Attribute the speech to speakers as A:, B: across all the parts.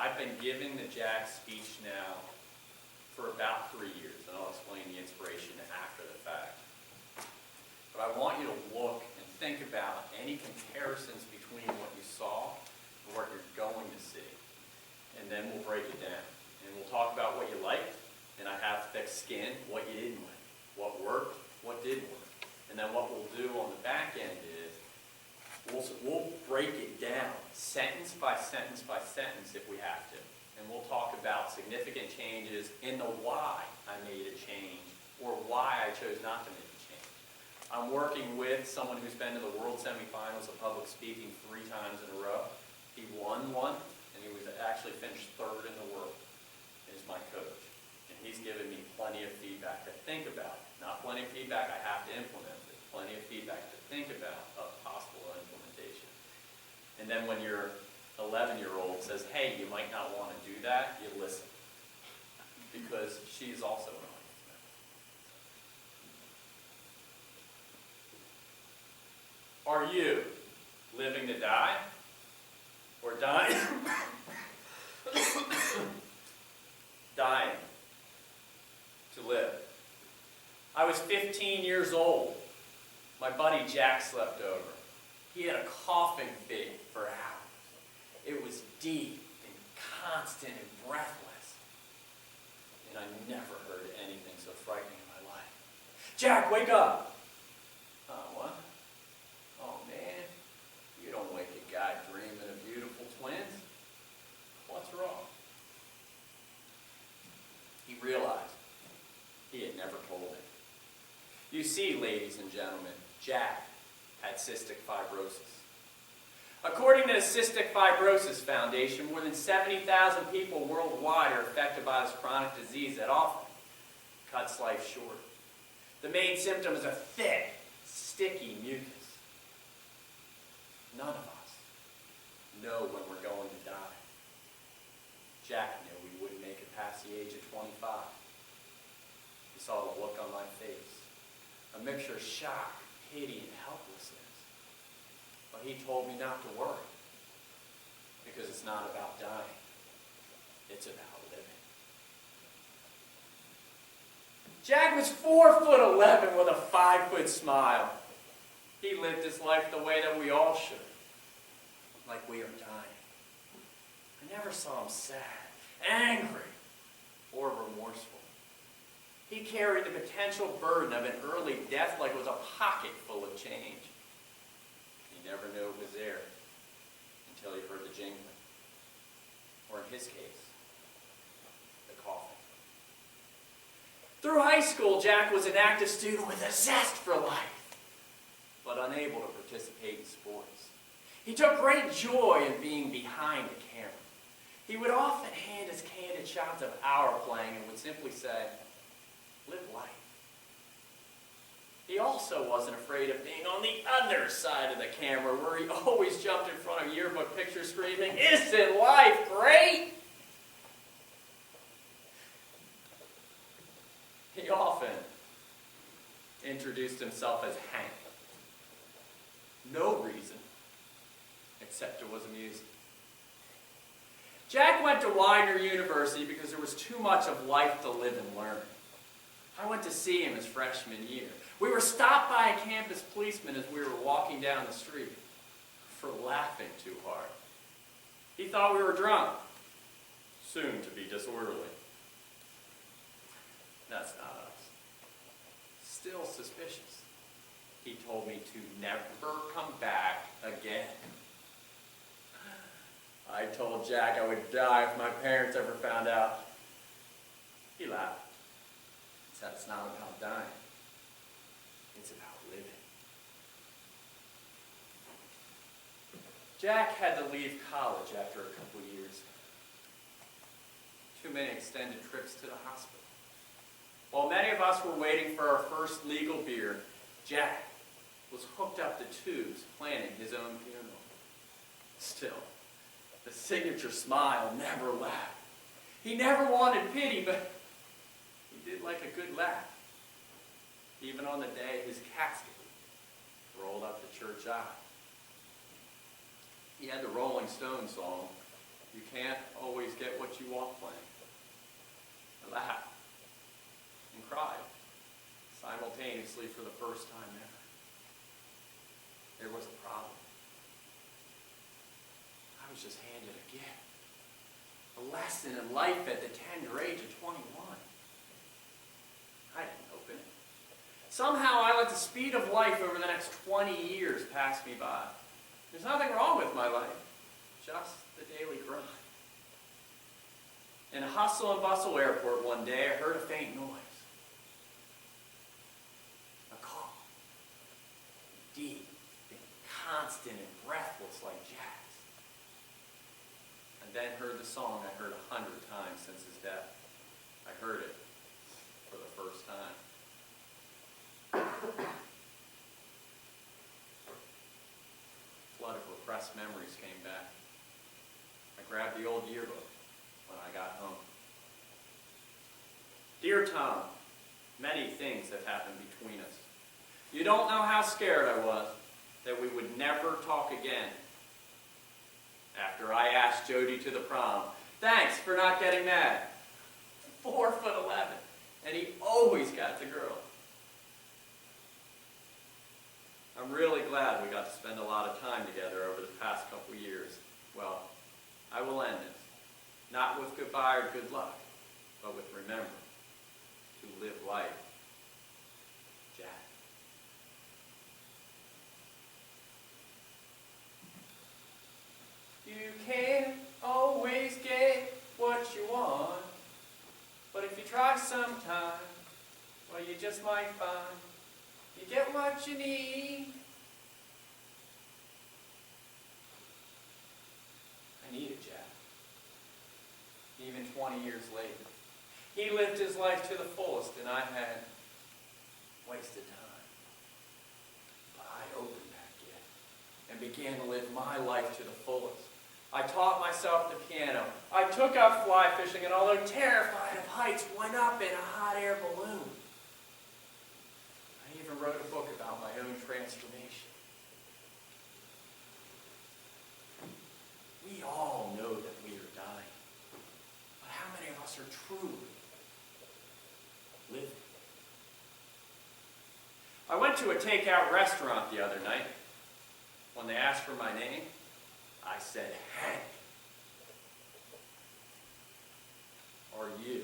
A: I've been giving the Jack speech now for about 3 years, and I'll explain the inspiration after the fact. But I want you to look and think about any comparisons between what you saw and what you're going to see. And then we'll break it down. And we'll talk about what you liked, and I have thick skin, what you didn't like, what worked, what didn't work. And then what we'll do on the back end is we'll break it down sentence by sentence by sentence if we have to. And we'll talk about significant changes in the why I made a change or why I chose not to make a change. I'm working with someone who's been to the World Semifinals of public speaking 3 times in a row. He won one, and he was actually finished 3rd in the world. He's my coach. And he's given me plenty of feedback to think about. Not plenty of feedback I have to implement, but plenty of feedback to think about of possible implementation. And then when your 11-year-old says, hey, you might not want to do that, you listen. Because she's also an audience member. Are you living to die or dying? Dying to live. I was 15 years old. My buddy Jack slept over. He had a coughing fit for hours. It was deep and constant and breathless. And I never heard anything so frightening in my life. Jack, wake up! What? Oh, man. You don't wake a guy dreaming of beautiful twins. What's wrong? He realized he had never told me. You see, ladies and gentlemen, Jack had cystic fibrosis. According to the Cystic Fibrosis Foundation, more than 70,000 people worldwide are affected by this chronic disease that often cuts life short. The main symptom is a thick, sticky mucus. None of us know when we're going to die. Jack knew we wouldn't make it past the age of 25. He saw the look on my face, a mixture of shock, pity, and helplessness. But he told me not to worry, because it's not about dying. It's about living. Jack was 4'11" with a 5-foot smile. He lived his life the way that we all should, like we are dying. I never saw him sad, angry, or remorseful. He carried the potential burden of an early death like it was a pocket full of change. He never knew it was there until he heard the jingling, or in his case, the coughing. Through high school, Jack was an active student with a zest for life, but unable to participate in sports. He took great joy in being behind the camera. He would often hand us candid shots of our playing and would simply say, live life. He also wasn't afraid of being on the other side of the camera, where he always jumped in front of yearbook pictures screaming, "Isn't life great?" He often introduced himself as Hank. No reason, except it was amusing. Jack went to Widener University because there was too much of life to live and learn. I went to see him his freshman year. We were stopped by a campus policeman as we were walking down the street for laughing too hard. He thought we were drunk, soon to be disorderly. That's not us. Still suspicious. He told me to never come back again. I told Jack I would die if my parents ever found out. He laughed. He said it's not about dying. It's about living. Jack had to leave college after a couple years. Too many extended trips to the hospital. While many of us were waiting for our first legal beer, Jack was hooked up to tubes planning his own funeral. Still, the signature smile never left. He never wanted pity, but he did like a good laugh. Even on the day his casket rolled up the church aisle. He had the Rolling Stones song, "You Can't Always Get What You Want playing. I laughed and cried simultaneously for the first time ever. There was a problem. I was just handed a gift. A lesson in life at the tender age of 21. I didn't open it. Somehow I let the speed of life over the next 20 years pass me by. There's nothing wrong with my life, just the daily grind. In a hustle and bustle airport one day, I heard a faint noise. A call. Deep and constant and breathless like jazz. And then heard the song I heard 100 times since his death. I heard it for the first time. Flood of repressed memories came back. I grabbed the old yearbook when I got home. Dear Tom, many things have happened between us. You don't know how scared I was that we would never talk again. After I asked Jody to the prom, thanks for not getting mad. 4'11", and he always got the girl. I'm really glad we got to spend a lot of time together over the past couple years. Well, I will end this, not with goodbye or good luck, but with remember to live life. Jack. You can't always get what you want, but if you try sometime, well, you just might find you get what you need. I needed Jack. Even 20 years later. He lived his life to the fullest, and I had wasted time. But I opened that gift and began to live my life to the fullest. I taught myself the piano. I took up fly fishing, and although terrified of heights, went up in a hot air balloon. I even wrote a book about my own transformation. We all know that we are dying. But how many of us are truly living? I went to a takeout restaurant the other night. When they asked for my name, I said, Hank. Are you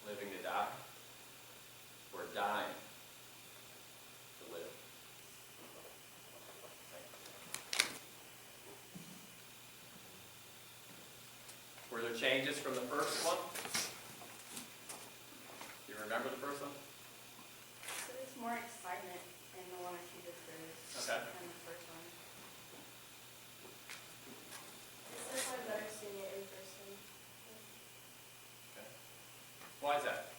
A: living to die? Or dying to live? Were there changes from the first one? Do you remember the first one?
B: So there's more excitement in the one or two different
A: Okay.
B: than the first one. It's just like better seeing it in person.
A: Okay. Why is that?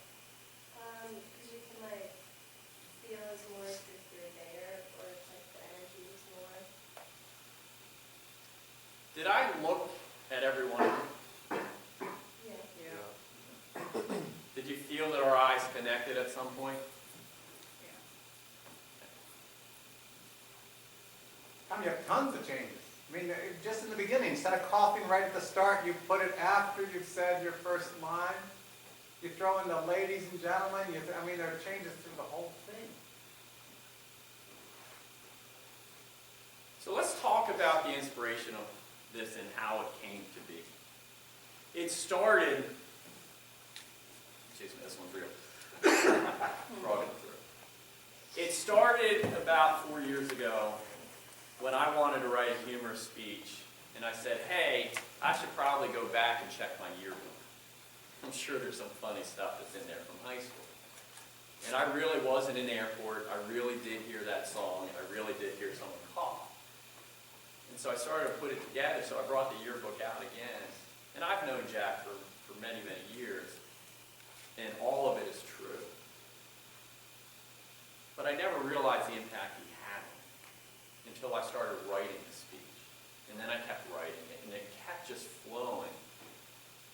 B: Because you can like feel it's more if you're there, or it's like the energy is more.
A: Did I look at everyone?
B: Yeah.
A: Did you feel that our eyes connected at some point?
C: You have tons of changes. I mean, just in the beginning, instead of coughing right at the start, you put it after you've said your first line. You throw in the ladies and gentlemen. I mean, there are changes through the whole thing.
A: So let's talk about the inspiration of this and how it came to be. It started, excuse me, this one's real. Frog in the throat. It started about 4 years ago when I wanted to write a humorous speech, and I said, hey, I should probably go back and check my yearbook. I'm sure there's some funny stuff that's in there from high school. And I really was in an airport. I really did hear that song, and I really did hear someone cough. And so I started to put it together, so I brought the yearbook out again. And I've known Jack for many, many years, and all of it is true. But I never realized the impact he had on me until I started writing the speech. And then I kept writing it, and it kept just flowing.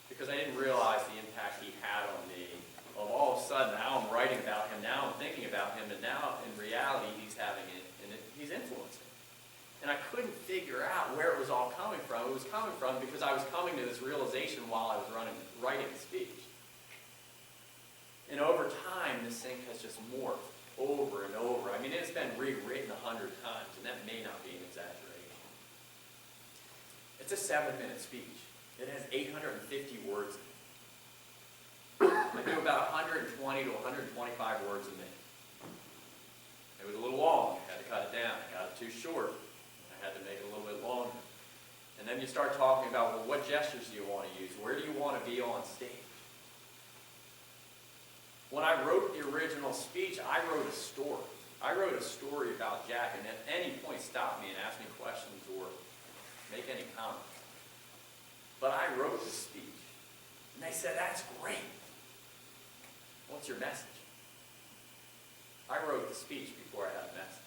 A: Because I didn't realize the impact he had on me. Well, all of a sudden, now I'm writing about him, now I'm thinking about him, and now in reality he's having it, and he's influeing. And I couldn't figure out where it was all coming from. It was coming coming from because I was coming to this realization while I was writing the speech. And over time, this thing has just morphed over and over. I mean, it's been rewritten 100 times, and that may not be an exaggeration. It's a 7-minute speech. It has 850 words in it. I do about 120 to 125 words a minute. It was a little long. I had to cut it down. I got it too short. I had to make it a little bit longer. And then you start talking about, well, what gestures do you want to use? Where do you want to be on stage? When I wrote the original speech, I wrote a story. I wrote a story about Jack, and at any point stop me and ask me questions or make any comments. But I wrote the speech, and they said, that's great. What's your message? I wrote the speech before I had a message.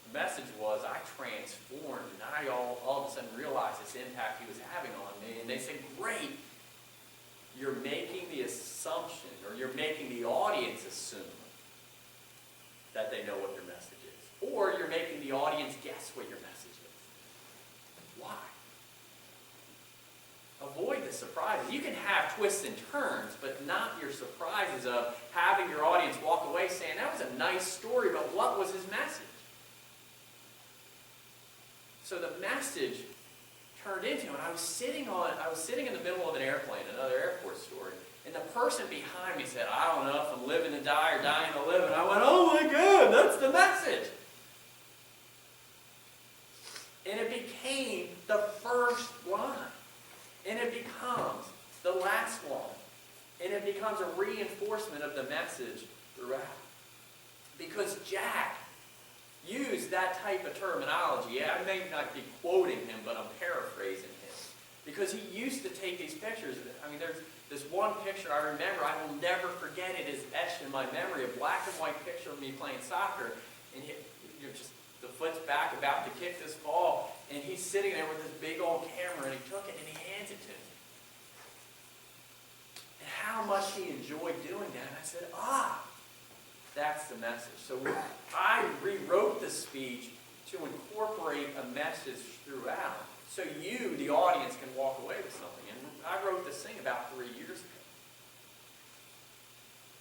A: The message was I transformed, and I all of a sudden realized this impact he was having on me. And they said, great, you're making the assumption, or you're making the audience assume that they know what your message is. Or you're making the audience guess what your message is. Why? Avoid the surprises. You can have twists and turns, but not your surprises of having your audience walk away saying, that was a nice story, but what was his message? So the message turned into, and I was sitting in the middle of an airplane, another airport story, and the person behind me said, I don't know if I'm living to die or dying to live. And I went, oh my God, that's the message. And it became the first line. And it becomes the last line. And it becomes a reinforcement of the message throughout. Because Jack used that type of terminology. Yeah, I may not be quoting him, but I'm paraphrasing him. Because he used to take these pictures. I mean, there's this one picture I remember, I will never forget it, is etched in my memory, a black and white picture of me playing soccer. And you're just, the foot's back about to kick this ball, and he's sitting there with this big old camera, and he took it and he hands it to me. And how much he enjoyed doing that. And I said, that's the message. So I rewrote the speech to incorporate a message throughout, so you, the audience, can walk away with something. And I wrote this thing about 3 years ago.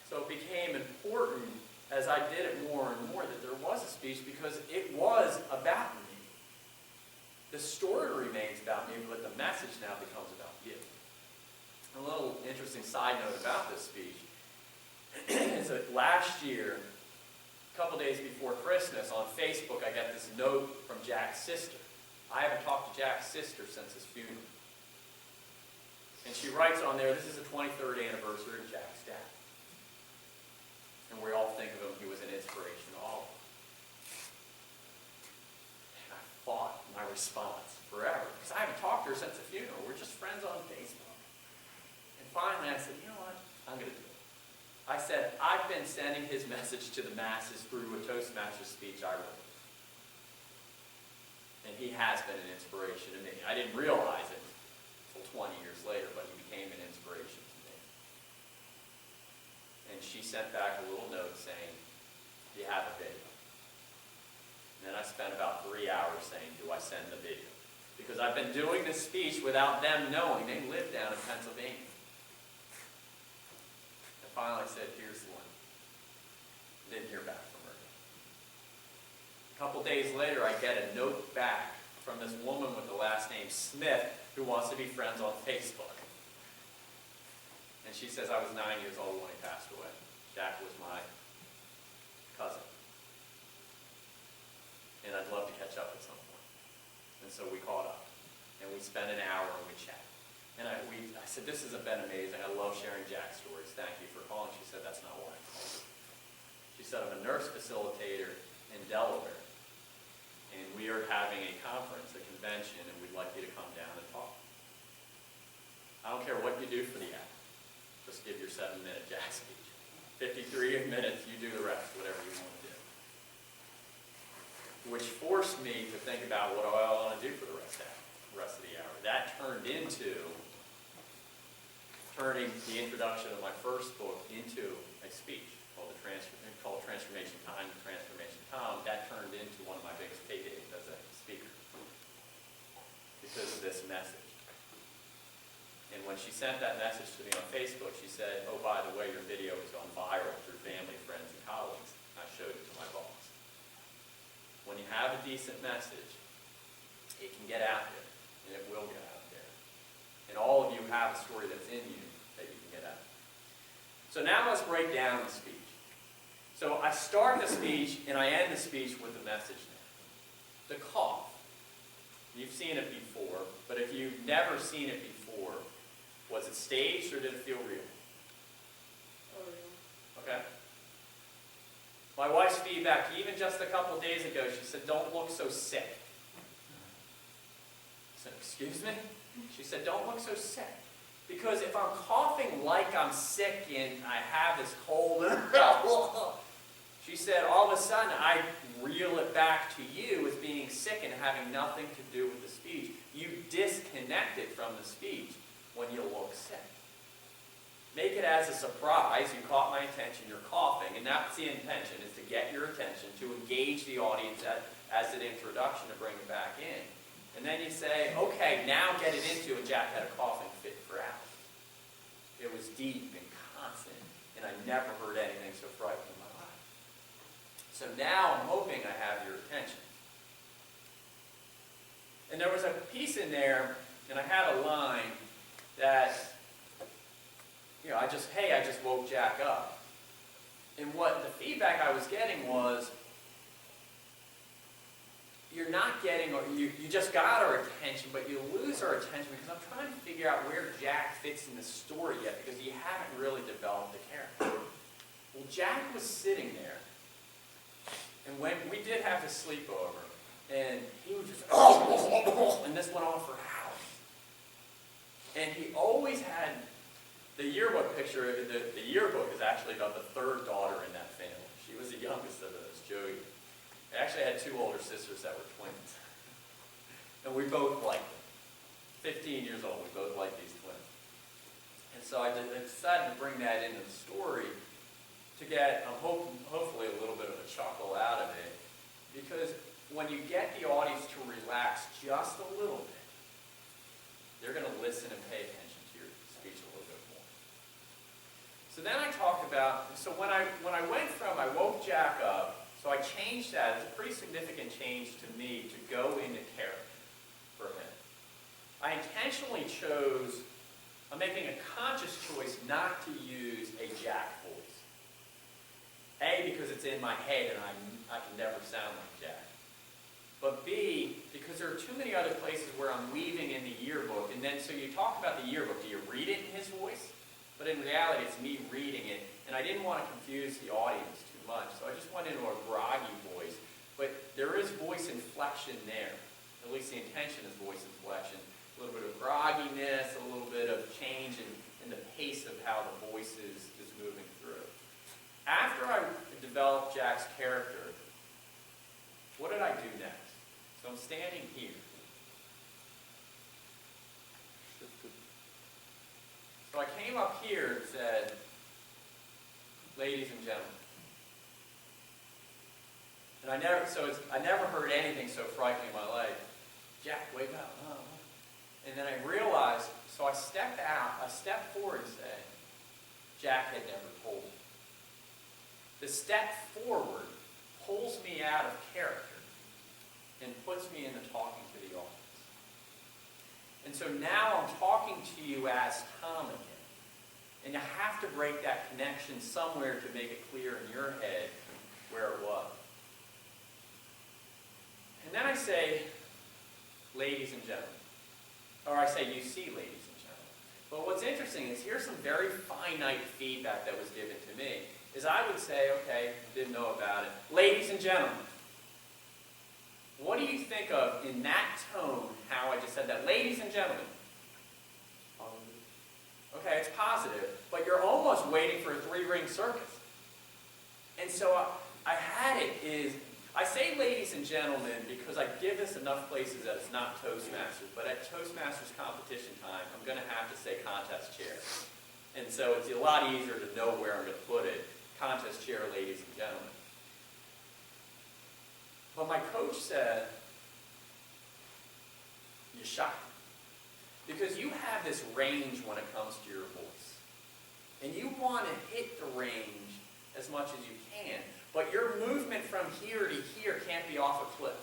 A: So it became important as I did it more and more that there was a speech, because it was about me. The story remains about me, but the message now becomes about you. A little interesting side note about this speech is that last year, a couple days before Christmas, on Facebook, I got this note from Jack's sister. I haven't talked to Jack's sister since his funeral. And she writes on there, this is the 23rd anniversary of Jack's death. And we all think of him, he was an inspiration to all of us. And I fought my response forever, because I haven't talked to her since the funeral. We're just friends on Facebook. And finally I said, you know what, I'm going to do it. I said, I've been sending his message to the masses through a Toastmasters speech I wrote. And he has been an inspiration to me. I didn't realize it until 20 years later, but he became an inspiration to me. And she sent back a little note saying, do you have a video? And then I spent about 3 hours saying, do I send the video? Because I've been doing this speech without them knowing. They live down in Pennsylvania. And finally I said, here's the one. Didn't hear back from her. A couple days later, I get a note back from this woman with the last name Smith, who wants to be friends on Facebook. And she says, I was 9 years old when he passed away. Jack was my cousin. And I'd love to catch up at some point. And so we caught up. And we spent an hour and we chatted. And I said, this has been amazing. I love sharing Jack's stories. Thank you for calling. She said, that's not why I called. She said, I'm a nurse facilitator in Delaware. And we are having a conference, a convention, and we'd like you to come down and talk. I don't care what you do for the act. Just give your 7-minute Jack speech. 53 minutes, you do the rest, whatever you want to do. Which forced me to think about what do I want to do for the rest of the hour. That turned into turning the introduction of my first book into a speech called Transformation Time, Transformation Tom. That turned into one of my biggest paydays as a speaker. because of this message. And when she sent that message to me on Facebook, she said, oh, by the way, your video has gone viral through family, friends, and colleagues. I showed it to my boss. When you have a decent message, it can get out there, and it will get out there. And all of you have a story that's in you that you can get out. So now let's break down the speech. So I start the speech, and I end the speech with the message now. The cough. You've seen it before, but if you've never seen it before, was it staged or did it feel real?
B: Oh, yeah.
A: Okay. My wife's feedback, even just a couple of days ago, she said, don't look so sick. I said, excuse me? She said, don't look so sick. Because if I'm coughing like I'm sick and I have this cold, she said, all of a sudden I reel it back to you as being sick and having nothing to do with the speech. You disconnect it from the speech when you look sick. Make it as a surprise. You caught my attention, you're coughing, and that's the intention, is to get your attention, to engage the audience as an introduction to bring it back in. And then you say, okay, now get it into, and Jack had a coughing fit for hours. It was deep and constant, and I never heard anything so frightening in my life. So now I'm hoping I have your attention. And there was a piece in there, and I had a line that, I just woke Jack up. And what the feedback I was getting was, you're not getting, or you just got our attention, but you lose our attention because I'm trying to figure out where Jack fits in the story yet, because you haven't really developed the character. Well, Jack was sitting there, and when we did have to sleep over, and he was just, and this went on for hours. And he always had the yearbook picture. The yearbook is actually about the third daughter in that family. She was the youngest of those, Joey. I actually had two older sisters that were twins. And we both liked them. 15 years old, we both liked these twins. And so I decided to bring that into the story to get, hopefully, a little bit of a chuckle out of it. Because when you get the audience to relax just a little bit, they're going to listen and pay attention to your speech a little bit more. So then I talked about, so when I went from, I woke Jack up, so I changed that. It's a pretty significant change to me to go into character for him. I intentionally chose, I'm making a conscious choice not to use a Jack voice. A, because it's in my head and I can never sound like Jack. But B, because there are too many other places where I'm weaving in the yearbook. And then, so you talk about the yearbook. Do you read it in his voice? But in reality, it's me reading it. And I didn't want to confuse the audience too much. So I just went into a groggy voice. But there is voice inflection there. At least the intention is voice inflection. A little bit of grogginess, a little bit of change in the pace of how the voice is moving through. After I developed Jack's character, what did I do next? So I'm standing here. So I came up here and said, ladies and gentlemen. And I never heard anything so frightening in my life. Jack, wake up. Oh. And then I realized, so I stepped forward and said, Jack had never told me. The step forward pulls me out of character and puts me into talking to the audience. And so now I'm talking to you as Tom again. And you have to break that connection somewhere to make it clear in your head where it was. And then I say, ladies and gentlemen. Or I say, you see, ladies and gentlemen. But what's interesting is here's some very finite feedback that was given to me. Is I would say, okay, didn't know about it. Ladies and gentlemen. What do you think of in that tone, how I just said that? Ladies and gentlemen. Okay, it's positive, but you're almost waiting for a three-ring circus. And so I had it is, I say ladies and gentlemen because I give this enough places that it's not Toastmasters, but at Toastmasters competition time, I'm going to have to say contest chair. And so it's a lot easier to know where I'm going to put it. Contest chair, ladies and gentlemen. But my coach said, you shock them. Because you have this range when it comes to your voice. And you want to hit the range as much as you can. But your movement from here to here can't be off a cliff.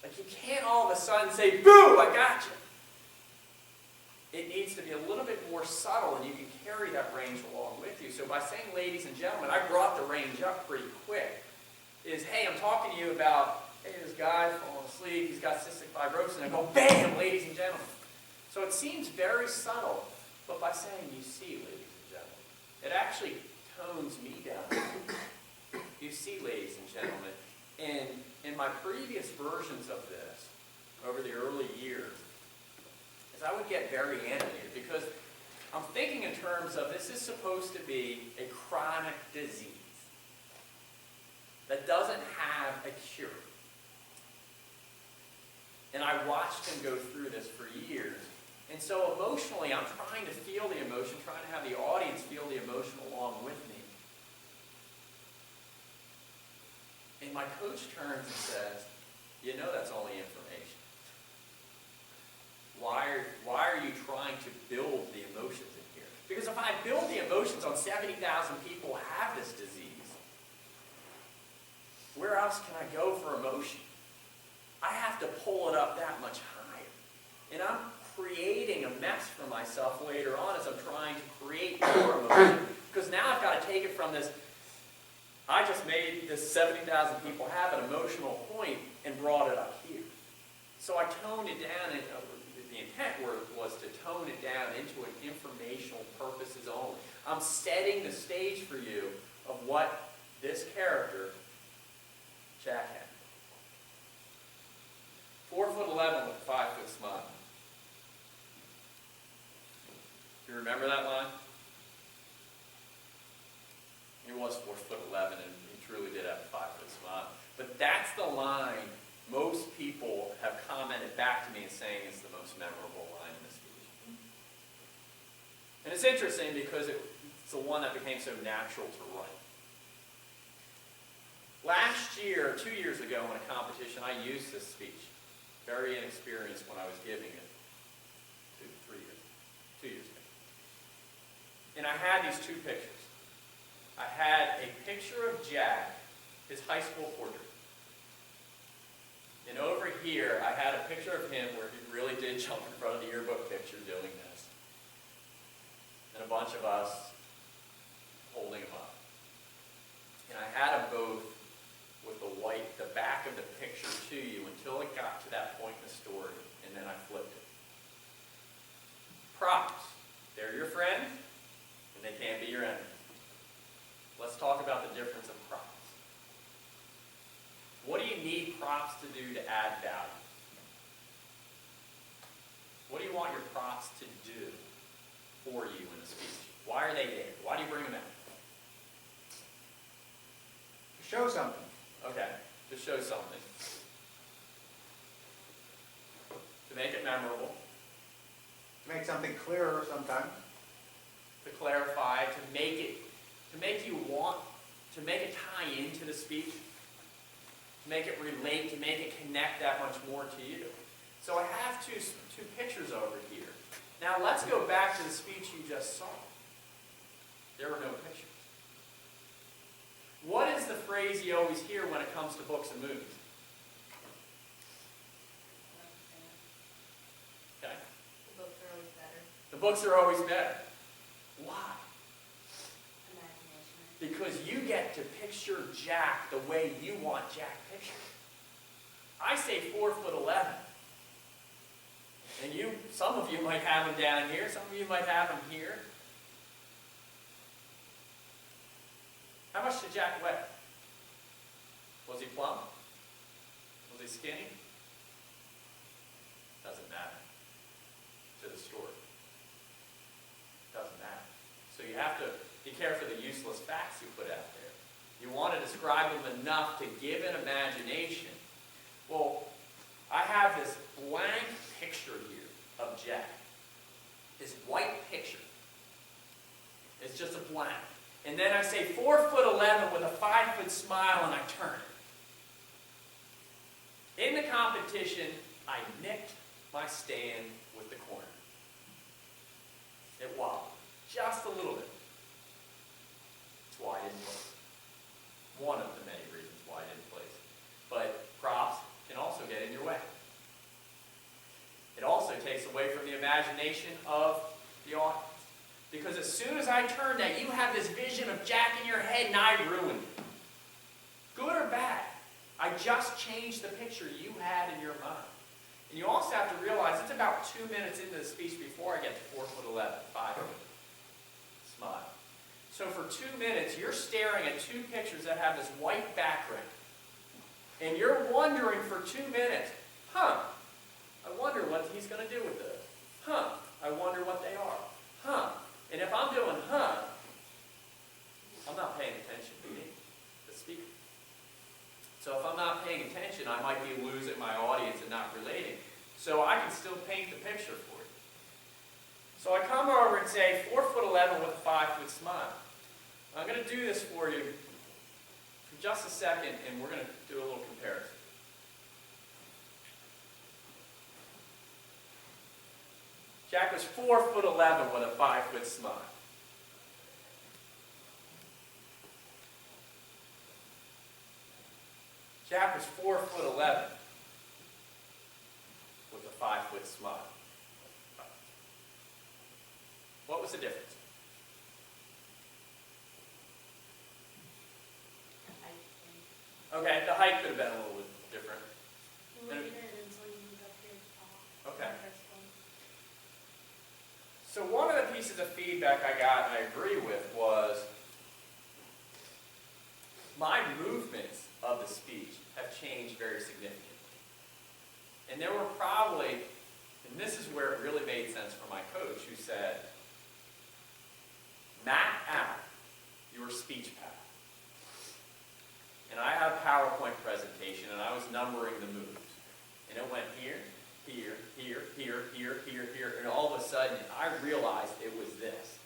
A: Like you can't all of a sudden say, boo, I got you. It needs to be a little bit more subtle, and you can carry that range along with you. So by saying, ladies and gentlemen, I brought the range up pretty quick. Is, hey, I'm talking to you about, hey, this guy's falling asleep, he's got cystic fibrosis, and I go, bam, ladies and gentlemen. So it seems very subtle, but by saying, you see, ladies and gentlemen, it actually tones me down. You see, ladies and gentlemen, and in my previous versions of this, over the early years, is I would get very animated because I'm thinking in terms of this is supposed to be a chronic disease that doesn't have a cure. And I watched him go through this for years. And so emotionally, I'm trying to feel the emotion, trying to have the audience feel the emotion along with me. And my coach turns and says, you know that's only information. Why are you trying to build the emotions in here? Because if I build the emotions on 70,000 people who have this disease, where else can I go for emotion? I have to pull it up that much higher. And I'm creating a mess for myself later on as I'm trying to create more emotion. Because now I've got to take it from this, I just made this 70,000 people have an emotional point and brought it up here. So I toned it down, and the intent was to tone it down into an informational purposes only. I'm setting the stage for you of what this character, Jack, had. 4'11" with a 5-foot smile. You remember that line? He was 4'11", and he truly did have a 5-foot smile. But that's the line most people have commented back to me and saying is the most memorable line in the speech. And it's interesting because it's the one that became so natural to write. Last year, 2 years ago in a competition, I used this speech. Very inexperienced when I was giving it. 2 years ago. And I had these two pictures. I had a picture of Jack, his high school portrait. And over here, I had a picture of him where he really did jump in front of the yearbook picture doing this. And a bunch of us holding him up. And I had them both with the back of the picture to you until it got to that point in the story, and then I flipped it. Props. They're your friend, and they can't be your enemy. Let's talk about the difference of props. What do you need props to do to add value? What do you want your props to do for you in a speech? Why are they there? Why do you bring them out?
C: To show something.
A: Okay, to show something. To make it memorable.
C: To make something clearer sometimes.
A: To clarify, to make it tie into the speech. To make it relate, to make it connect that much more to you. So I have two pictures over here. Now let's go back to the speech you just saw. There were no pictures. What is the phrase you always hear when it comes to books and movies? Okay.
B: The books are always better.
A: The books are always better. Why?
B: Imagination.
A: Because you get to picture Jack the way you want Jack pictured. I say 4'11". And some of you might have him down here, some of you might have him here. How much did Jack weigh? Was he plump? Was he skinny? Doesn't matter to the story. Doesn't matter. So you have to be careful of the useless facts you put out there. You want to describe them enough to give an imagination. Well, I have this blank picture here of Jack. This white picture. It's just a blank. And then I say 4'11" with a 5-foot smile, and I turn it. In the competition, I nicked my I stand with the corner. It wobbled just a little bit. That's why I didn't place it. One of the many reasons why I didn't place it. But props can also get in your way. It also takes away from the imagination of the audience. Because as soon as I turn that, you have this vision of Jack in your head and I ruined it. Good or bad, I just changed the picture you had in your mind. And you also have to realize it's about 2 minutes into the speech before I get to 4'11", 5 foot. Smile. So for 2 minutes, you're staring at two pictures that have this white background. And you're wondering for 2 minutes, I wonder what he's going to do with this. I wonder what they are. And if I'm doing I'm not paying attention to me, the speaker. So if I'm not paying attention, I might be losing my audience and not relating. So I can still paint the picture for you. So I come over and say 4'11" with a 5 foot smile. I'm going to do this for you for just a second, and we're going to do a little comparison. Jack was 4'11" with a 5 foot smile. Jack was 4'11" with a 5 foot smile. What was the difference? Okay, the height could have been a little bit different. Okay. So one of the pieces of feedback I got, and I agree with, was my movements of the speech have changed very significantly. And there were probably, and this is where it really made sense for my coach, who said, map out your speech path. And I had a PowerPoint presentation, and I was numbering the moves. And it went here, here, here, here, here, here, here, and all of a sudden, I realized it was this.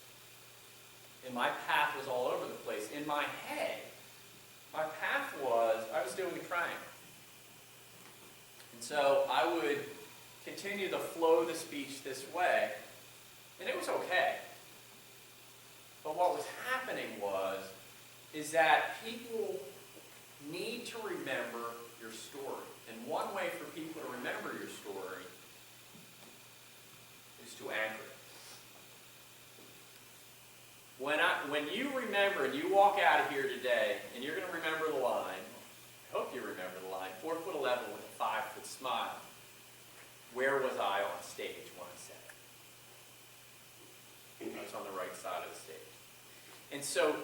A: And my path was all over the place. In my head, my path was, I was doing the triangle. And so I would continue to flow the speech this way, and it was okay. But what was happening is that people need to remember your story. And one way for people to remember your story is to anchor it. When you remember and you walk out of here today, and you're going to remember the line, I hope you remember the line, 4'11" with a 5 foot smile. Where was I on stage when I said it? I was on the right side of the stage. And so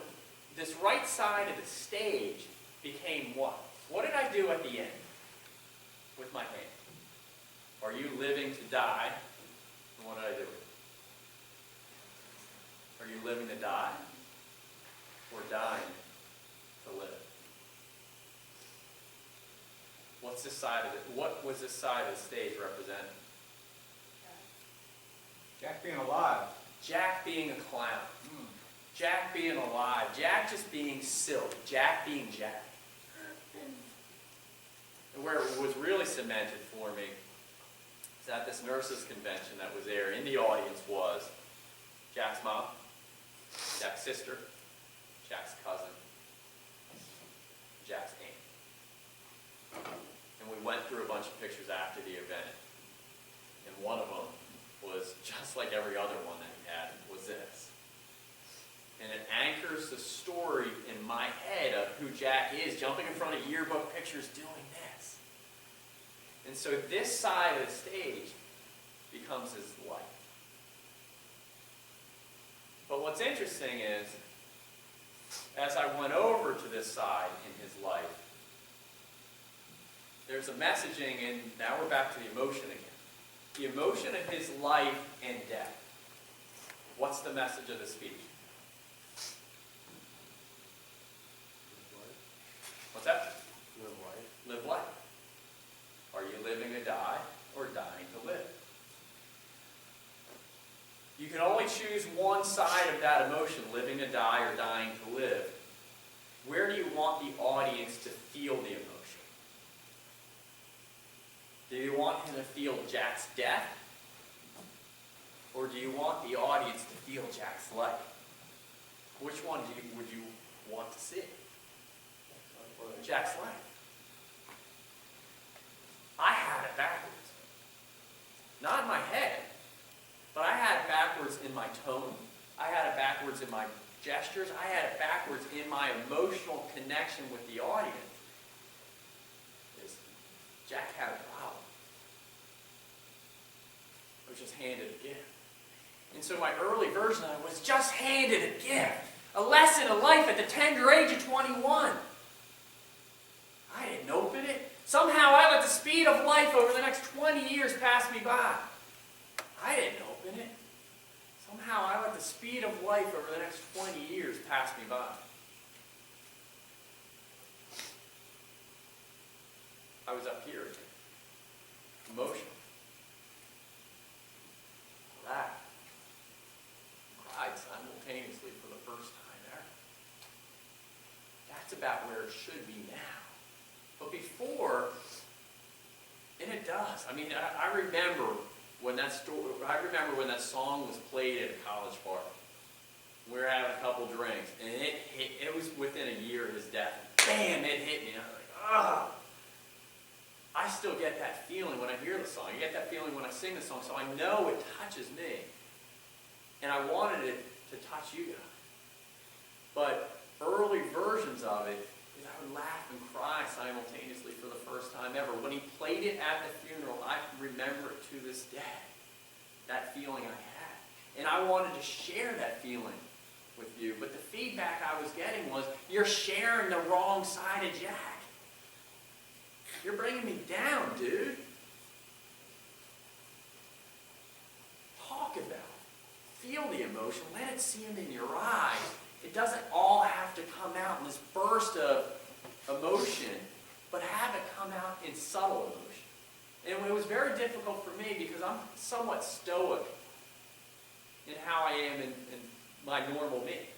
A: this right side of the stage became what? What did I do at the end with my hand? Are you living to die? And what did I do with it? Are you living to die or dying to live? What was this side of the stage representing?
C: Jack being alive.
A: Jack being a clown. Jack being alive. Jack just being silly. Jack being Jack. And where it was really cemented for me is at this nurses convention that was there. In the audience was Jack's mom, Jack's sister, Jack's cousin, Jack's aunt. And we went through a bunch of pictures after the event. And one of them was just like every other one that he had, was this. And it anchors the story in my head of who Jack is, jumping in front of yearbook pictures doing this. And so this side of the stage becomes his life. But what's interesting is, as I went over to this side in his life, there's a messaging, and now we're back to the emotion again. The emotion of his life and death. What's the message of the speech? What's that?
D: Live life.
A: Live life. Are you living to die or dying to live? You can only choose one side of that emotion, living to die or dying to live. Where do you want the audience to feel the emotion? Do you want him to feel Jack's death? Or do you want the audience to feel Jack's life? Which one would you want to see? Jack's life. I had it backwards. Not in my head, but I had it backwards in my tone. I had it backwards in my gestures. I had it backwards in my emotional connection with the audience. Jack had a problem. I was just handed a gift. And so my early version of it was just handed a gift. A lesson of life at the tender age of 21. I didn't open it. Somehow I let the speed of life over the next 20 years pass me by. I didn't open it. Somehow I let the speed of life over the next 20 years pass me by. I was up here again. Emotional. Laughed. Cried simultaneously for the first time ever. That's about where it should be now. But before, and it does. I mean, I remember when that song was played at a college party. We were having a couple drinks, and it was within a year of his death. Bam! It hit me. I was like, ah! I still get that feeling when I hear the song. I get that feeling when I sing the song, so I know it touches me. And I wanted it to touch you guys. But early versions of it, I would laugh and cry simultaneously for the first time ever. When he played it at the funeral, I remember it to this day. That feeling I had. And I wanted to share that feeling with you. But the feedback I was getting was, you're sharing the wrong side of Jack. You're bringing me down, dude. Talk about it. Feel the emotion. Let it see him in your eyes. It doesn't all have to come out in this burst of emotion, but have it come out in subtle emotion. And it was very difficult for me because I'm somewhat stoic in how I am in my normal me.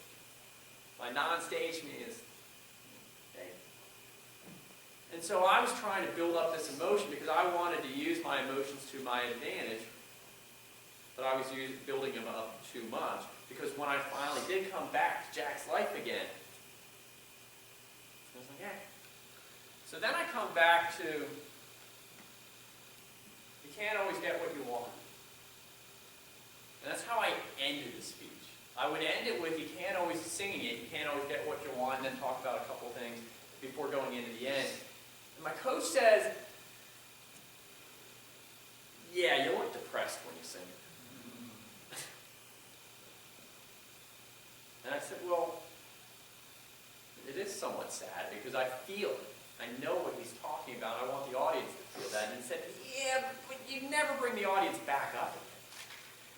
A: My non-stage me is... And so I was trying to build up this emotion because I wanted to use my emotions to my advantage, but I was building them up too much. Because when I finally did come back to Jack's life again, I was like, yeah. So then I come back to, you can't always get what you want. And that's how I ended the speech. I would end it with, you can't always, singing it, you can't always get what you want, and then talk about a couple things before going into the end. And my coach says, yeah, you look depressed when you sing it. And I said, well, it is somewhat sad because I feel it. I know what he's talking about. I want the audience to feel that. And he said, yeah, but you never bring the audience back up again.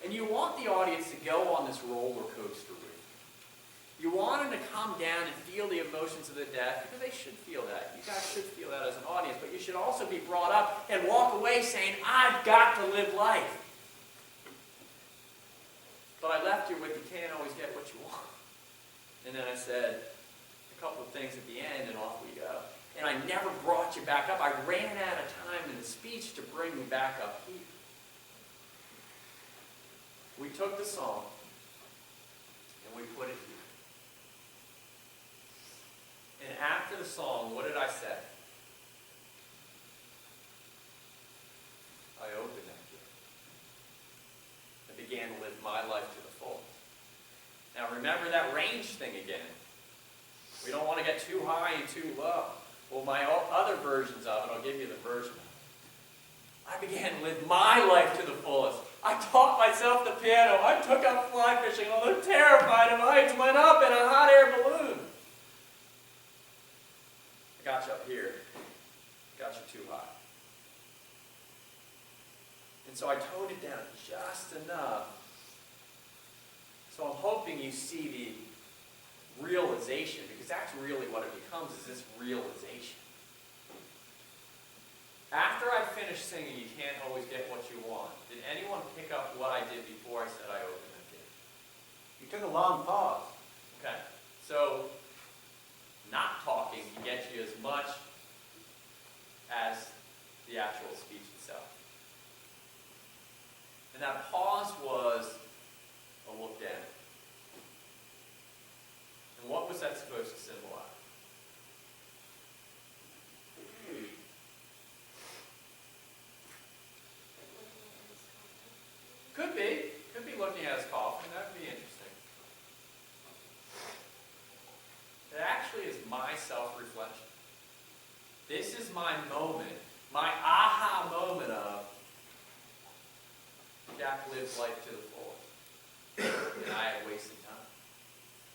A: And you want the audience to go on this roller coaster with you. You want them to come down and feel the emotions of the death because they should feel that. You guys should feel that as an audience. But you should also be brought up and walk away saying, I've got to live life. But I left you with, you can't always get what you want. And then I said a couple of things at the end, and off we go. And I never brought you back up. I ran out of time in the speech to bring me back up here. We took the song, and we put it here. And after the song, what did I say? I opened that gift. I began to live my life to the fullest. Now remember that range thing again. We don't want to get too high and too low. Well, my other versions of it, I'll give you the version. I began to live my life to the fullest. I taught myself the piano. I took up fly fishing, although terrified of heights, went up in a hot air balloon. I got you up here. Got you too high. And so I toned it down just enough. So I'm hoping you see the realization, because that's really what it becomes, is this realization. After I finished singing, you can't always get what you want. Did anyone pick up what I did before I said I opened the gift?
C: You took a long pause.
A: Okay. So, not talking can get you as much as the actual speech itself. And that pause was a look down. And what was that supposed to symbolize? Could be looking at his coffin. That would be interesting. It actually is my self-reflection. This is my moment, my aha moment of Jack lived life to the fullest, and I had wasted time.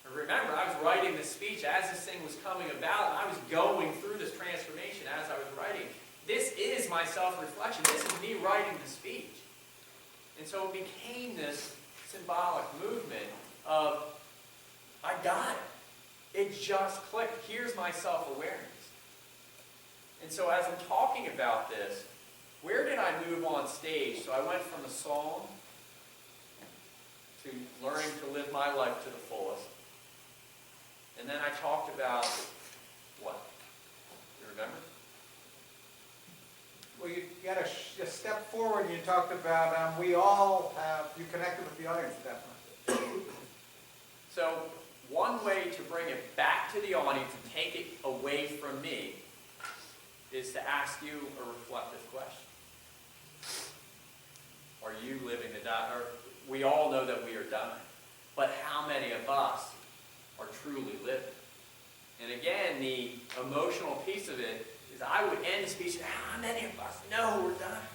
A: And remember, I was writing this speech as this thing was coming about, and I was going through this transformation as I was writing. This is my self-reflection. This is me writing the speech. And so it became this symbolic movement of, I got it. It just clicked. Here's my self-awareness. And so as I'm talking about this, where did I move on stage? So I went from a song to learning to live my life to the fullest. And then I talked about what? You remember?
C: Well, you got a step forward and you talked about, we all have, you connected with the audience at that point.
A: So one way to bring it back to the audience and take it away from me is to ask you a reflective question. Are you living the die? Or we all know that we are dying, but how many of us are truly living? And again, the emotional piece of it is I would end the speech and how many of us know we're dying?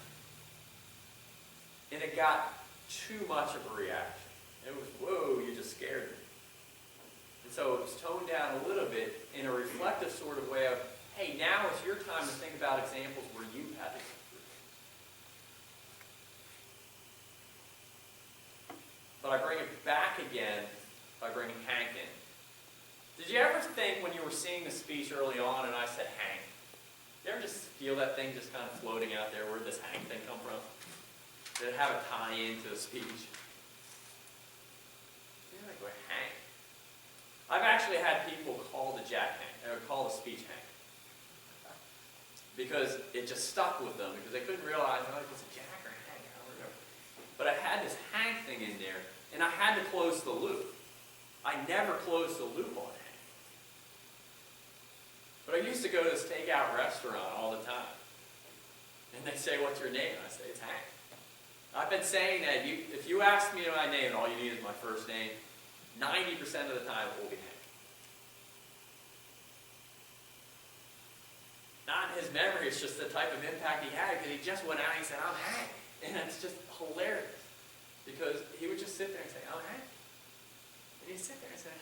A: And it got too much of a reaction. It was, whoa, you just scared me. And so it was toned down a little bit in a reflective sort of way of, hey, now it's your time to think about examples where you had to go through. But I bring it back again by bringing Hank in. Did you ever think when you were seeing the speech early on and I said Hank, you ever just feel that thing just kind of floating out there? Where did this Hank thing come from? Did it have a tie-in to the speech? You're like, wait, Hank? I've actually had people call the Jack Hank, or call the speech Hank. Because it just stuck with them, because they couldn't realize, oh, was it Jack or Hank? I don't know. But I had this Hank thing in there, and I had to close the loop. I never closed the loop on Hank. But I used to go to this takeout restaurant all the time. And they say, what's your name? I say, it's Hank. I've been saying that if you ask me my name and all you need is my first name, 90% of the time it will be Hank. Not in his memory, it's just the type of impact he had, because he just went out and he said, I'm Hank. And it's just hilarious. Because he would just sit there and say, I'm Hank. And he'd sit there and say,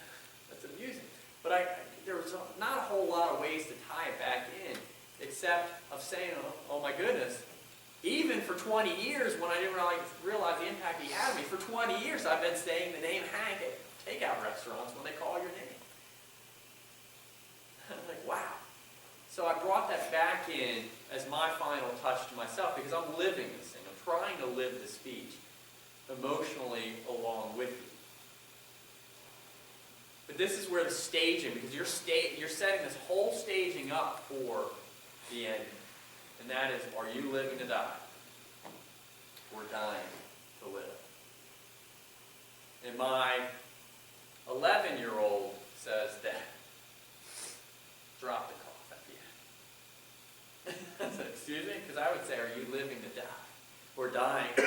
A: that's amusing. But there was not a whole lot of ways to tie it back in, except of saying, oh my goodness, even for 20 years when I didn't realize the impact he had on me, for 20 years I've been saying the name Hank at takeout restaurants when they call your name. I'm like, wow. So I brought that back in as my final touch to myself, because I'm living this thing. I'm trying to live the speech emotionally along with you. But this is where the staging, because you're setting this whole staging up for the end. And that is, are you living to die? Or dying to live? And my 11-year-old says that, drop the cough at the end. I said, excuse me? Because I would say, are you living to die? Or dying to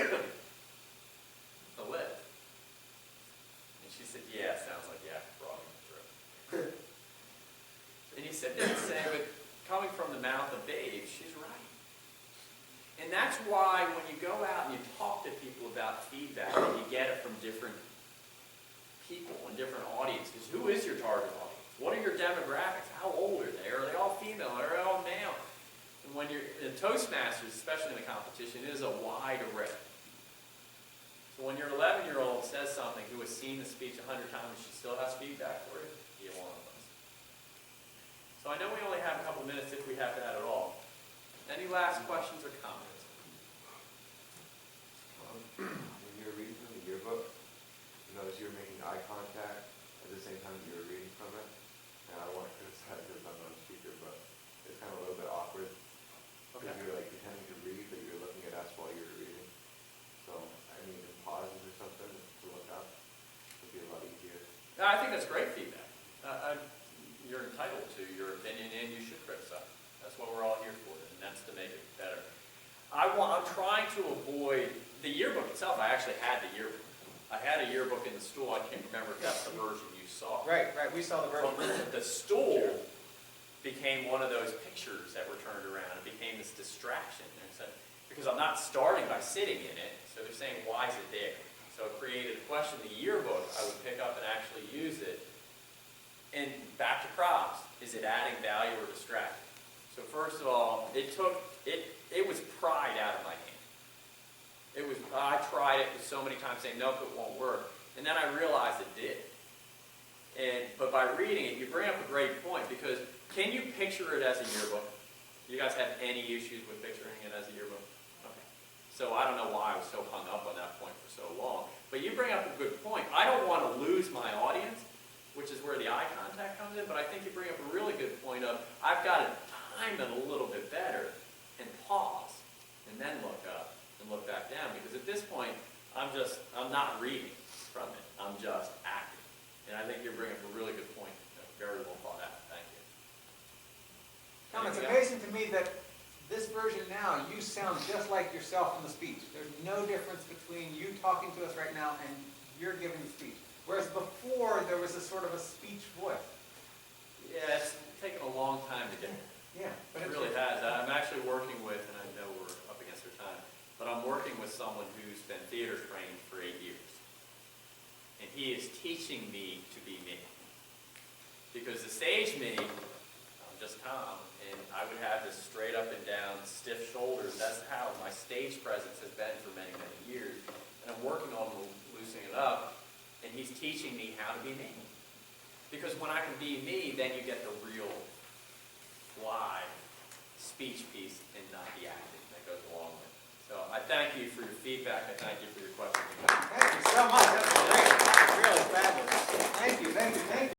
A: live? And she said, yeah, sounds like you have to broaden the truth. And he said, then say, but coming from the mouth of babes, she's right. And that's why when you go out and you talk to people about feedback, and you get it from different people and different audiences. Who is your target audience? What are your demographics? How old are they? Are they all female? Are they all male? And when you're in Toastmasters, especially in the competition, it is a wide array. So when your 11-year-old says something who has seen the speech 100 times, she still has feedback for you, you're one of us. So I know we only have a couple minutes if we have that at all. Any last questions or comments?
D: When you're reading from the yearbook, you notice you're making eye contact at the same time that you're reading from it. And I don't want to criticize because I'm not a speaker, but it's kind of a little bit awkward. Because you're like pretending to read, but you're looking at us while you're reading. So, I mean,
A: I think that's great feedback. You're entitled to your opinion, and you should criticize. That's what we're all here for, and that's to make it better. I'm trying to avoid the yearbook itself. I actually had the yearbook. I had a yearbook in the stool. I can't remember if that's the version you saw.
C: Right, we saw the version.
A: The stool became one of those pictures that were turned around. It became this distraction. And so, because I'm not starting by sitting in it, so they're saying, why is it there? So it created a question. The yearbook, I would pick up and actually use it. And back to props, is it adding value or distracting? So first of all, it was pried out of my hand. I tried it so many times saying, nope, it won't work. And then I realized it did. But by reading it, you bring up a great point, because can you picture it as a yearbook? You guys have any issues with picturing it as a yearbook? Okay. So I don't know why I was so hung up on that point for so long. But you bring up a good point. I don't want to lose my audience, which is where the eye contact comes in, but I think you bring up a really good point of, I've got to time it a little bit better and pause and then look up and look back down, because at this point, I'm not reading from it. I'm just acting. And I think you're bringing up a really good point. Very well thought out. Thank you.
C: Tom, it's
A: Anything
C: amazing to me that this version now, you sound just like yourself in the speech. There's no difference between you talking to us right now and you're giving the speech. Whereas before, there was a sort of a speech voice.
A: Yeah, it's taken a long time to get there.
C: Yeah. But
A: It really has. I'm actually working with, and I know we're up against our time, but I'm working with someone who's been theater trained for 8 years. And he is teaching me to be me. Because the stage me, I'm just Tom, and I would have this straight up and down, stiff shoulders. That's how my stage presence has been for many, many years. And I'm working on loosening it up, and he's teaching me how to be me. Because when I can be me, then you get the real live speech piece and not the acting that goes along with it. So I thank you for your feedback. I thank you for your questions.